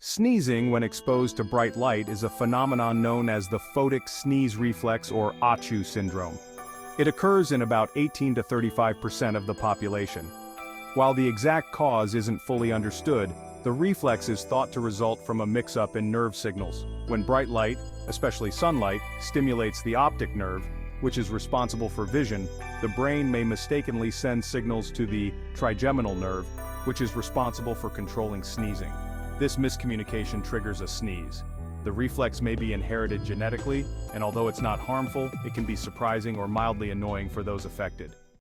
Sneezing when exposed to bright light is a phenomenon known as the photic sneeze reflex or ACHU syndrome. It occurs in about 18 to 35% of the population. While the exact cause isn't fully understood, the reflex is thought to result from a mix-up in nerve signals. When bright light, especially sunlight, stimulates the optic nerve, which is responsible for vision, the brain may mistakenly send signals to the trigeminal nerve, which is responsible for controlling sneezing. This miscommunication triggers a sneeze. The reflex may be inherited genetically, and although it's not harmful, it can be surprising or mildly annoying for those affected.